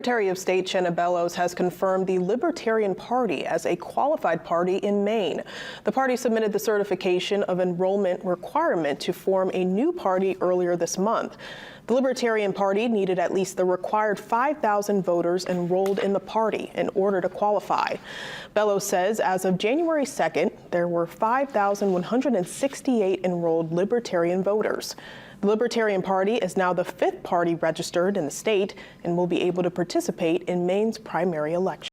Secretary of State Shanna Bellows has confirmed the Libertarian Party as a qualified party in Maine. The party submitted the certification of enrollment requirement to form a new party earlier this month. The Libertarian Party needed at least the required 5,000 voters enrolled in the party in order to qualify. Bellows says as of January 2nd, there were 5,168 enrolled Libertarian voters. The Libertarian Party is now the 5th party registered in the state and will be able to participate in Maine's primary election.